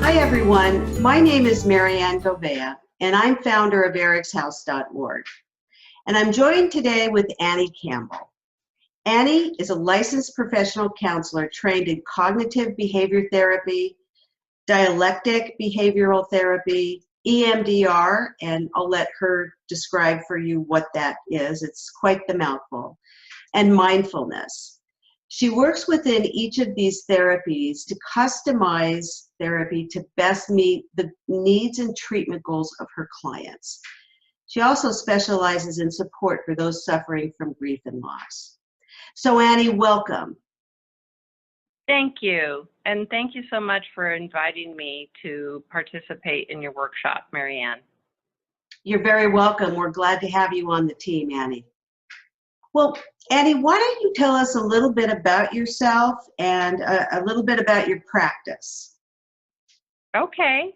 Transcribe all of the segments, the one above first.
Hi, everyone. My name is Marianne Gouveia, and I'm founder of ericshouse.org. And I'm joined today with Annie Campbell. Annie is a licensed professional counselor trained in cognitive behavior therapy, dialectic behavioral therapy, EMDR, and I'll let her describe for you what that is. It's quite the mouthful, and mindfulness. She works within each of these therapies to customize therapy to best meet the needs and treatment goals of her clients. She also specializes in support for those suffering from grief and loss. So Annie, welcome. Thank you. And thank you so much for inviting me to participate in your workshop, Marianne. You're very welcome. We're glad to have you on the team, Annie. Well, Annie, why don't you tell us a little bit about yourself and a little bit about your practice? Okay.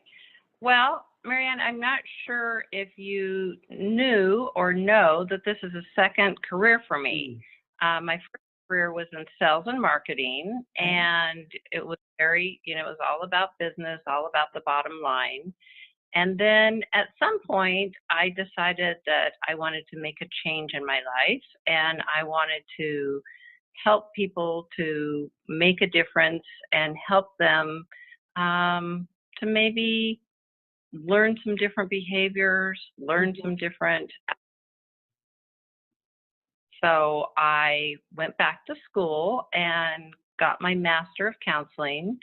Well, Marianne, I'm not sure if you knew or know that this is a second career for me. My first career was in sales and marketing, and it was very, it was all about business, all about the bottom line. And then at some point, I decided that I wanted to make a change in my life, and I wanted to help people to make a difference and help them to maybe learn some different behaviors, learn some different. So I went back to school and got my Master of Counseling,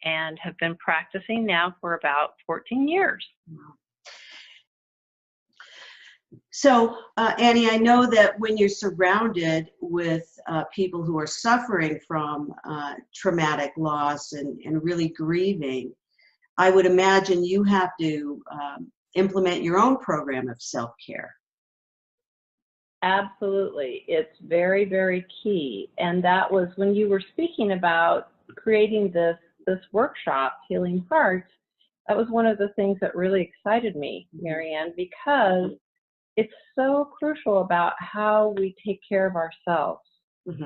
and have been practicing now for about 14 years. So, Annie, I know that when you're surrounded with people who are suffering from traumatic loss and really grieving, I would imagine you have to implement your own program of self-care. Absolutely. It's very, very key. And that was when you were speaking about creating this workshop, Healing Hearts. That was one of the things that really excited me, Marianne, because it's so crucial about how we take care of ourselves.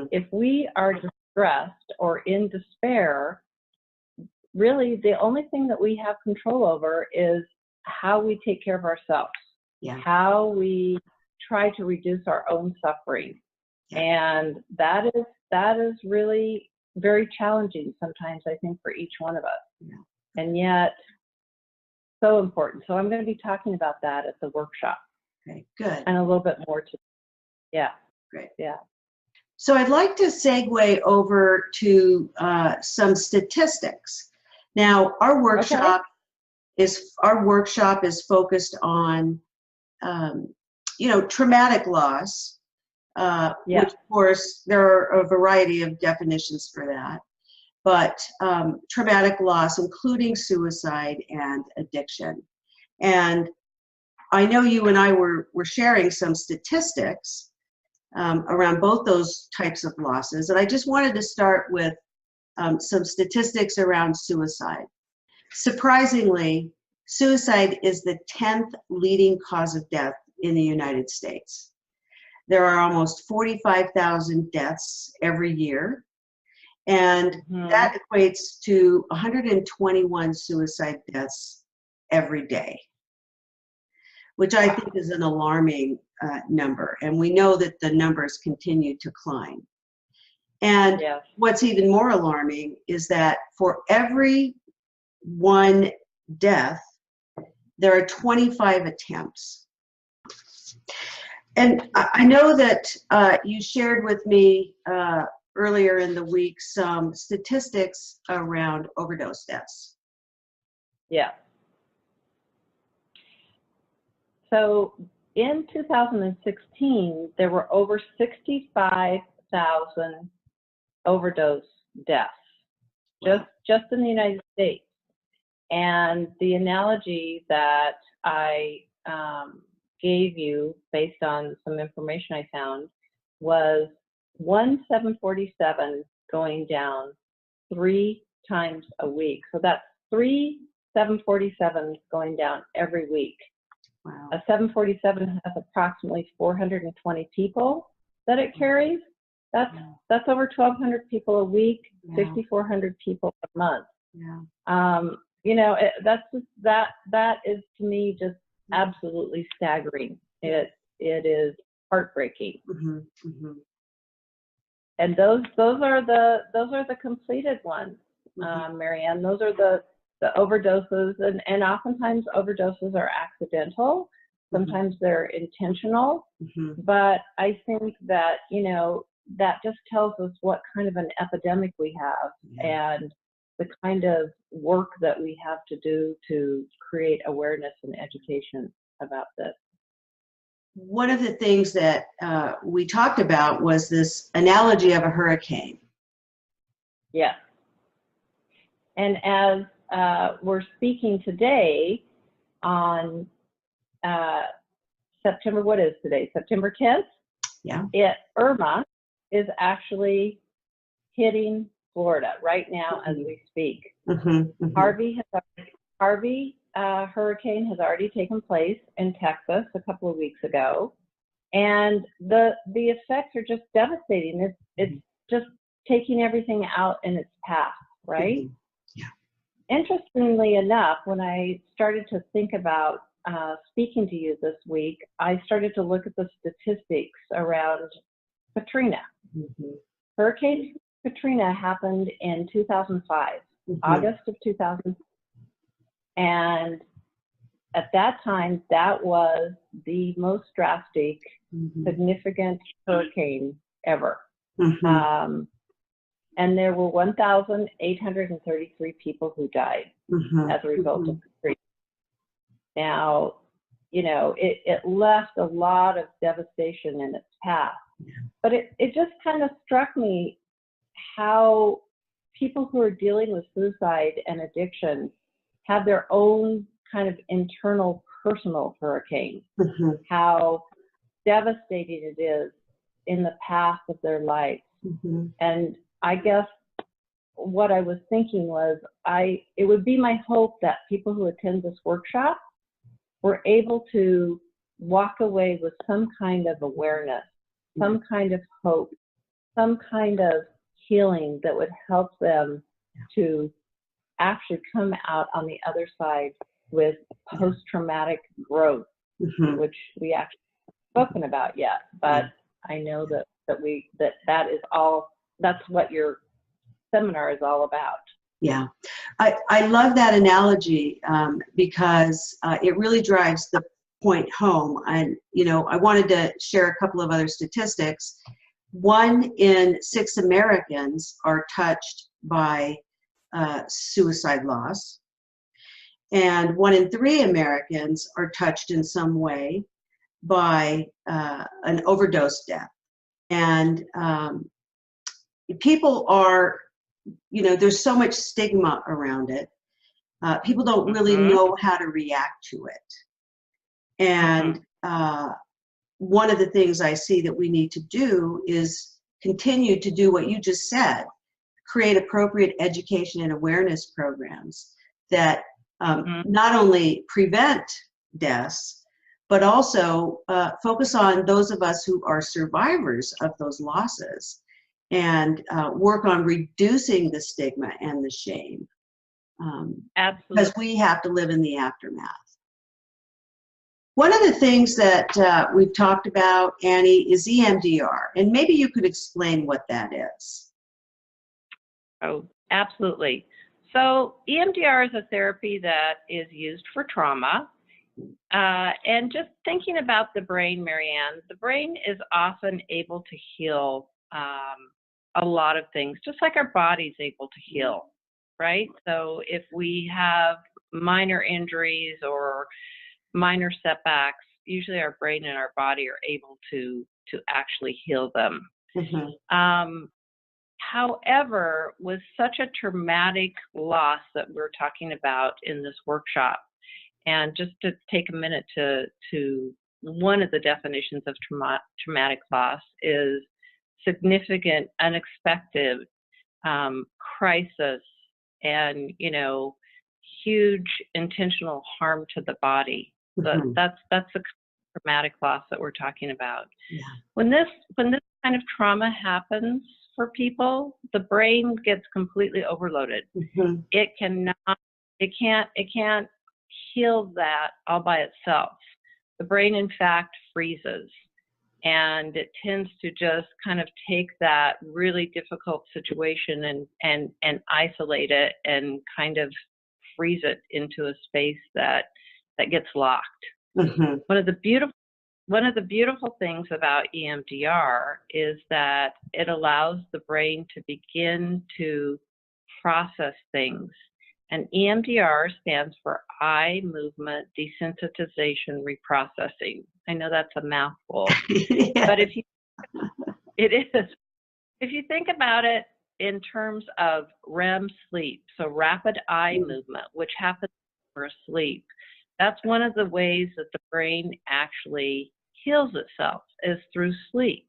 If we are distressed or in despair, really the only thing that we have control over is how we take care of ourselves, how we try to reduce our own suffering. And that is really very challenging sometimes, I think, for each one of us. And yet, so important. So I'm going to be talking about that at the workshop. Okay, good. And a little bit more to, Great. Yeah. So I'd like to segue over to some statistics. Now, our workshop is focused on, traumatic loss. Which, of course, there are a variety of definitions for that, but traumatic loss, including suicide and addiction. And I know you and I were sharing some statistics around both those types of losses, and I just wanted to start with some statistics around suicide. Surprisingly, suicide is the 10th leading cause of death in the United States. There are almost 45,000 deaths every year, and that equates to 121 suicide deaths every day, which I think is an alarming number. And we know that the numbers continue to climb. And what's even more alarming is that for every one death, there are 25 attempts. And I know that you shared with me earlier in the week some statistics around overdose deaths. So in 2016, there were over 65,000 overdose deaths, just in the United States. And the analogy that I gave you based on some information I found was one 747 going down 3 times a week. So that's 3 747s going down every week. Wow. A 747 has approximately 420 people that it carries. That's over 1,200 people a week, 5,400 people a month. you know, that's just, that is to me just absolutely staggering. It is heartbreaking. Mm-hmm. Mm-hmm. And those are the completed ones, Marianne. Those are the overdoses, and oftentimes overdoses are accidental. Sometimes they're intentional. But I think that, you know, that just tells us what kind of an epidemic we have and the kind of work that we have to do to create awareness and education about this. One of the things that we talked about was this analogy of a hurricane. Yes. And as we're speaking today on September, what is today? September 10th? Yeah. Irma is actually hitting Florida right now as we speak. Harvey hurricane has already taken place in Texas a couple of weeks ago, and the effects are just devastating. It's just taking everything out in its path, right? Yeah. Interestingly enough, when I started to think about speaking to you this week, I started to look at the statistics around Katrina. Hurricane Katrina happened in 2005, August of 2005. And at that time, that was the most drastic, significant hurricane ever. And there were 1,833 people who died as a result of Katrina. Now, you know, it left a lot of devastation in its path. But it just kind of struck me how people who are dealing with suicide and addiction have their own kind of internal personal hurricane, how devastating it is in the path of their life. And I guess what I was thinking was it would be my hope that people who attend this workshop were able to walk away with some kind of awareness, some kind of hope, some kind of healing that would help them to actually come out on the other side with post-traumatic growth, which we actually haven't spoken about yet. But I know that is all, that's what your seminar is all about. Yeah, I love that analogy because it really drives the point home. And, you know, I wanted to share a couple of other statistics. 1 in 6 Americans are touched by suicide loss, and 1 in 3 Americans are touched in some way by an overdose death. And people are, you know, there's so much stigma around it. People don't really know how to react to it. And one of the things I see that we need to do is continue to do what you just said, create appropriate education and awareness programs that not only prevent deaths, but also focus on those of us who are survivors of those losses and work on reducing the stigma and the shame. Absolutely. Because we have to live in the aftermath. One of the things that we've talked about, Annie, is EMDR, and maybe you could explain what that is. Oh, absolutely. So EMDR is a therapy that is used for trauma. And just thinking about the brain, Marianne, the brain is often able to heal a lot of things, just like our body's able to heal, right? So if we have minor injuries or minor setbacks, usually our brain and our body are able to actually heal them. However, with such a traumatic loss that we're talking about in this workshop, and just to take a minute to one of the definitions of traumatic loss is significant, unexpected crisis, and, you know, huge intentional harm to the body. That's the traumatic loss that we're talking about. When this kind of trauma happens for people, the brain gets completely overloaded. It cannot It can't heal that all by itself. The brain, in fact, freezes, and it tends to just kind of take that really difficult situation and isolate it and kind of freeze it into a space that gets locked. Mm-hmm. One of the beautiful things about EMDR is that it allows the brain to begin to process things. And EMDR stands for eye movement desensitization reprocessing. I know that's a mouthful, Yeah. but if you think about it in terms of REM sleep, so rapid eye movement, which happens when we're asleep, that's one of the ways that the brain actually heals itself, is through sleep.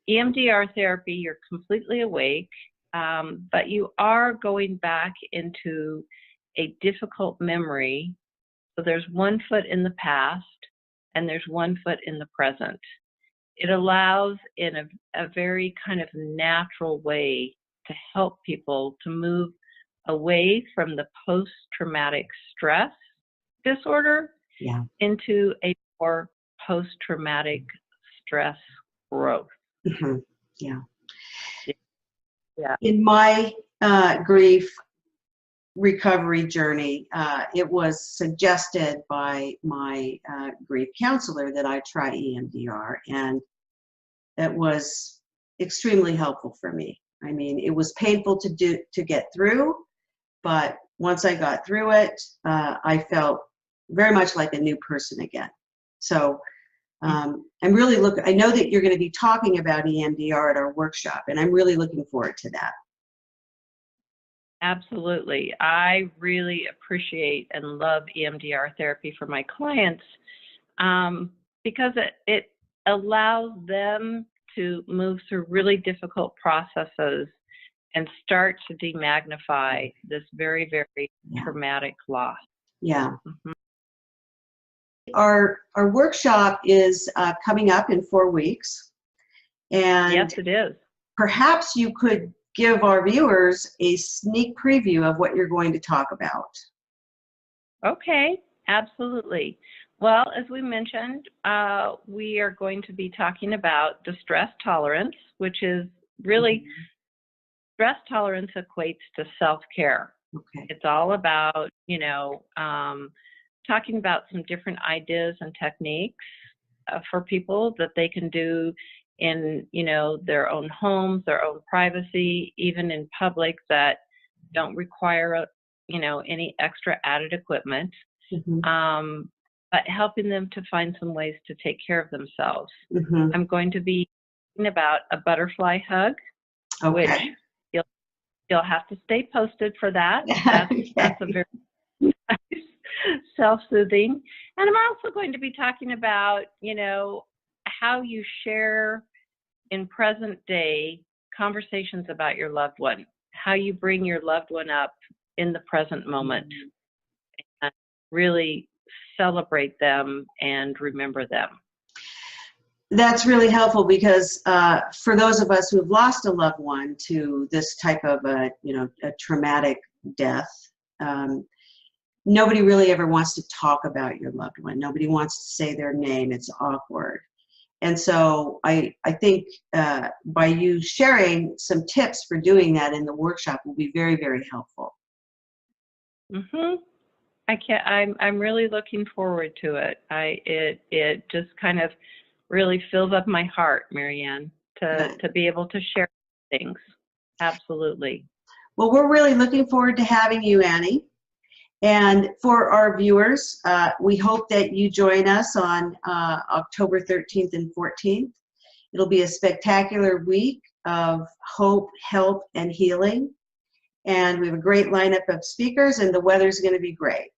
EMDR therapy, you're completely awake, but you are going back into a difficult memory. So there's one foot in the past and there's one foot in the present. It allows in a very kind of natural way to help people to move away from the post-traumatic stress disorder into a more post-traumatic stress growth. Mm-hmm. Yeah. Yeah. In my grief recovery journey, it was suggested by my grief counselor that I try EMDR, and it was extremely helpful for me. I mean, it was painful to get through, but once I got through it, I felt very much like a new person again. So I'm really I know that you're going to be talking about EMDR at our workshop, and I'm really looking forward to that. Absolutely. I really appreciate and love EMDR therapy for my clients because it allows them to move through really difficult processes and start to demagnify this very, very traumatic loss. Yeah. Mm-hmm. Our workshop is coming up in 4 weeks. And yes, it is. Perhaps you could give our viewers a sneak preview of what you're going to talk about. Okay, absolutely. Well, as we mentioned, we are going to be talking about distress tolerance, which is really, stress tolerance equates to self-care. Okay. It's all about, talking about some different ideas and techniques for people that they can do in, their own homes, their own privacy, even in public, that don't require, any extra added equipment. Mm-hmm. But helping them to find some ways to take care of themselves. Mm-hmm. I'm going to be talking about a butterfly hug, which you'll have to stay posted for that. That's a very nice, self-soothing. And I'm also going to be talking about, how you share in present day conversations about your loved one, how you bring your loved one up in the present moment and really celebrate them and remember them. That's really helpful because for those of us who have lost a loved one to this type of a traumatic death, nobody really ever wants to talk about your loved one. Nobody wants to say their name. It's awkward. And so I think by you sharing some tips for doing that in the workshop will be very, very helpful. Mm-hmm. I'm really looking forward to it. It just kind of really fills up my heart, Marianne, to be able to share things. Absolutely. Well, we're really looking forward to having you, Annie. And for our viewers, we hope that you join us on October 13th and 14th. It'll be a spectacular week of hope, help, and healing. And we have a great lineup of speakers, and the weather's going to be great.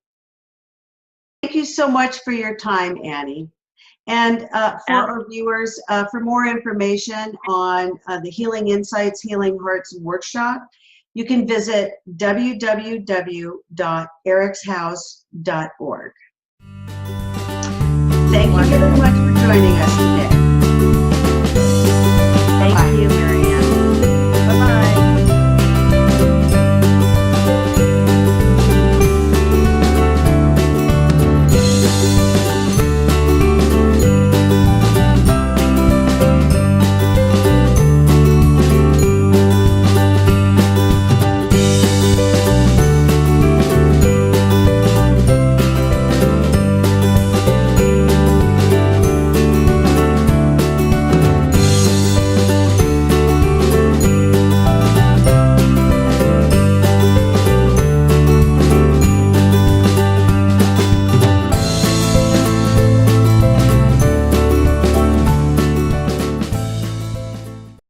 Thank you so much for your time, Annie. And for our viewers, for more information on the Healing Insights, Healing Hearts workshop, you can visit www.ericshouse.org. Thank you very much for joining us today.